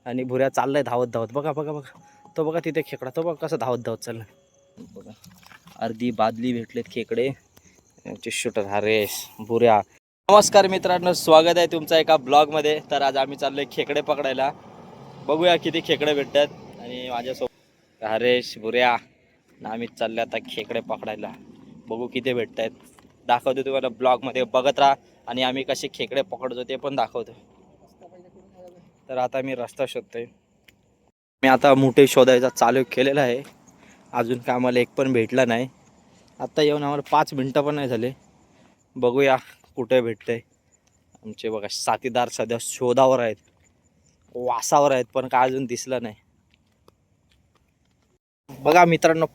आणि भुऱ्या चाललाय धावत धावत. बघा बघा बघा, तो बघा तिथे खेकडा, तो बघा कसं धावत धावत चाललाय. बघा अर्धी बादली भेटलेत खेकडे. शूटर हरेश भुऱ्या. नमस्कार मित्रांनो, स्वागत आहे तुमचं एका ब्लॉगमध्ये. तर आज आम्ही चाललोय खेकडे पकडायला. बघूया किती खेकडे भेटतात. आणि माझ्यासोबत हरेश भुऱ्या आम्ही चालले आता खेकडे पकडायला. बघू किती भेटत आहेत, दाखवतो तुम्हाला ब्लॉगमध्ये. बघत राहा आणि आम्ही कसे खेकडे पकडतो ते पण दाखवतो. तर आता मी रस्ता शोधतोय. मी आता मोठे शोधायचा चालू केलेला आहे. अजून काय आम्हाला एक पण भेटला नाही. आत्ता येऊन आम्हाला 5 मिनटं पण नाही झाले. बघूया कुठे भेटतंय. आमचे बघा साथीदार सध्या शोधावर आहेत, वासावर आहेत, पण काय अजून दिसलं नाही. बघा मित्रांनो,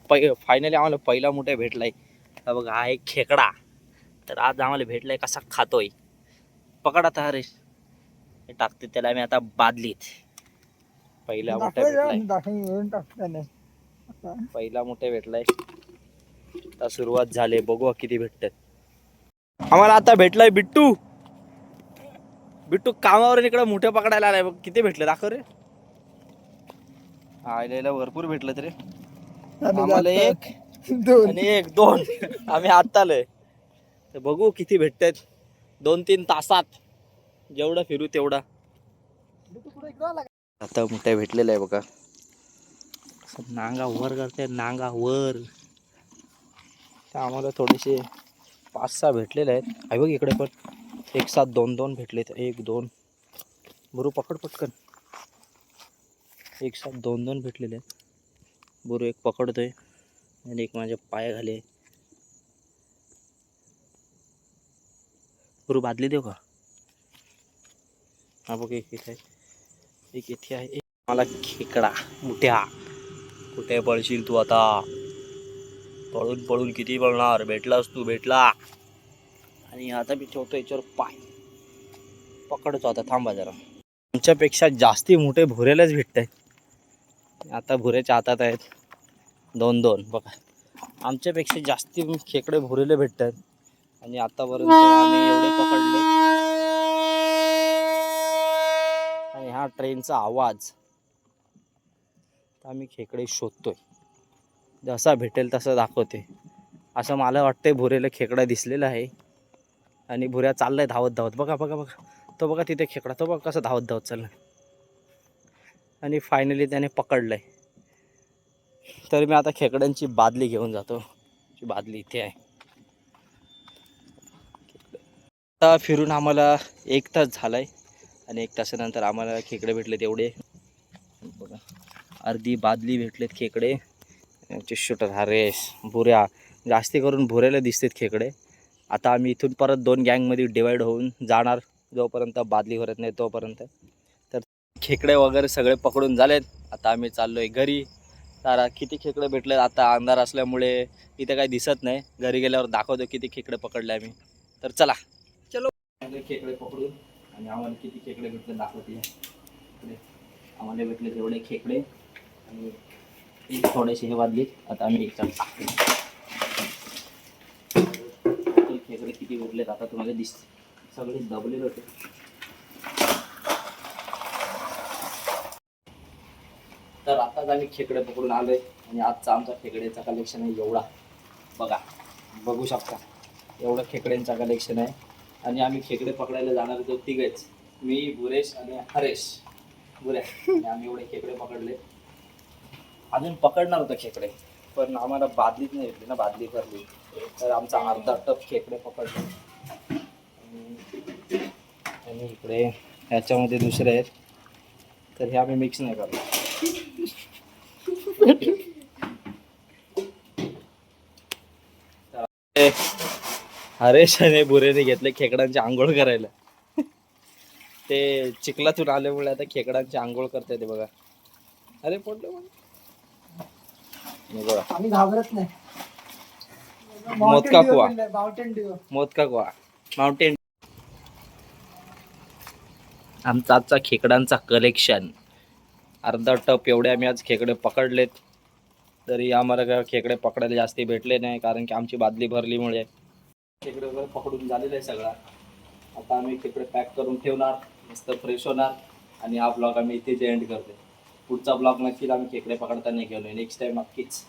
फायनली आम्हाला पहिला मोठा भेटलाय. बघा हा एक खेकडा. तर आज आम्हाला भेटलाय, कसा खातोय. पकड आता हरेश. हे टाकते त्याला मी आता बादलीत. पहिला मोठा भेटलाय, पहिला मोठा भेटलाय. आता सुरुवात झाली. बघू किती भेटतात. आम्हाला आता भेटलाय बिट्टू. बिट्टू कामावर इकडे मोठे पकडायला आलाय. बघ किती भेटले, दाखव रे. आलेला भरपूर भेटलं रे आम्हाला. एक आणि एक दोन. आम्ही आत्ता आलोय. तर बघू किती भेटतात. 2-3 तासात जेवढं फिरू तेवढा. आता मोठ्या भेटलेला आहे बघा. नांगा वर करते, नांगा वर. तर आम्हाला थोडेसे 5-6 भेटलेले आहेत. आहे बघ इकडे पण. एक साथ 2-2 भेटलेत. 1-2 बरू पकड पटकन. एक साथ 2-2 भेटलेले आहेत. बरू एक पकडतोय आणि एक माझ्या पाया घाले. बरू बादली देऊ का? हा बघ एक इथे आहे, एक इथे आहे. एक मला खेकडा मोठ्या. कुठे पळशील तू आता? पळून पळून किती पळणार? भेटलास तू, भेटला. आणि आता मी ठेवतो याच्यावर पाय. पकडतो आता, थांबा जरा. आमच्यापेक्षा जास्ती मोठे भुऱ्यालाच भेटत आहेत. आता भुऱ्याच्या हातात आहेत 2-2. बघा आमच्यापेक्षा जास्ती खेकडे भुरेले भेटतात. आणि आतापर्यंत आम्ही एवढे पकडले. आणि हा ट्रेनचा आवाज. आम्ही खेकडे शोधतोय. जसा भेटेल तसं दाखवते. असं मला वाटतंय भुरेला खेकडा दिसलेला आहे. आणि भुऱ्या चाललाय धावत धावत. बघा बघा बघा, तो बघा तिथे खेकडा, तो बघा कसं धावत धावत चाललाय. आणि फायनली त्याने पकडलंय. तर मी आता खेकड्यांची बादली घेऊन जातो. बादली इथे आहे. आता फिरून आम्हाला 1 तास झालाय. आणि 1 तासानंतर आम्हाला खेकडे भेटले तेवढे. बघा अर्धी बादली भेटलेत खेकडे. शूटर हरेश भुऱ्या. जास्ती करून भुऱ्याला दिसतात खेकडे. आता आम्ही इथून परत 2 गँगमध्ये डिवाईड होऊन जाणार, जोपर्यंत बादली भरत नाही तोपर्यंत. तर खेकडे वगैरे सगळे पकडून झालेत. आता आम्ही चाललोय घरी. तर किती खेकडे भेटले आता अंधार असल्यामुळे इथे काही दिसत नाही. घरी गेल्यावर दाखवतो किती खेकडे पकडले आम्ही. तर चला चलो. खेकडे पकडून आणि आम्हाला किती खेकडे भेटले दाखवते. आम्हाला भेटले तेवढे खेकडे. आणि थोडेसे हे वाजले. आता आम्ही एक टाकतो. खेकडे किती भेटलेत आता तुम्हाला दिसते. सगळे दबलेले होते. तर आताच आम्ही खेकडे पकडून आलोय. आणि आजचा आमचा खेकड्याचा कलेक्शन आहे एवढा. बघा बघू शकता, एवढं खेकड्यांचा कलेक्शन आहे. आणि आम्ही खेकडे पकडायला जाणार होतो तिघेच, मी भुरेश आणि हरेश. भुऱ्या आणि आम्ही एवढे खेकडे पकडले. अजून पकडणार होतं खेकडे, पण आम्हाला बादलीच नाही भेटली ना, बादली भरली. तर आमचा अर्धा टप खेकडे पकडले. आणि इकडे ह्याच्यामध्ये दुसरे आहेत, तर हे आम्ही मिक्स नाही करणार. हरेश आणि भुरेने घेतले खेकडांची आंघोळ करायला. ते चिखलातून आल्यामुळे आता खेकडांची आंघोळ करते ते. बघा अरे पडलं बघा. आम्ही घाबरत नाही. मोदका कुवा, मोदका कुवा माउंटेन. आमचा आजचा खेकडांचा कलेक्शन अर्धा टप एवढे आम्ही आज खेकडे पकडलेत. तरी आम्हाला काय खेकडे पकडायला जास्ती भेटले नाही, कारण की आमची बादली भरलीमुळे. खेकडे वगैरे पकडून झालेलं आहे सगळा. आता आम्ही खेकडे पॅक करून ठेवणार, मस्त फ्रेश होणार आणि हा ब्लॉग आम्ही इथेच एंड करतोय. पुढचा ब्लॉग नक्कीच आम्ही खेकडे पकडताना घेऊन नेक्स्ट टाइम नक्कीच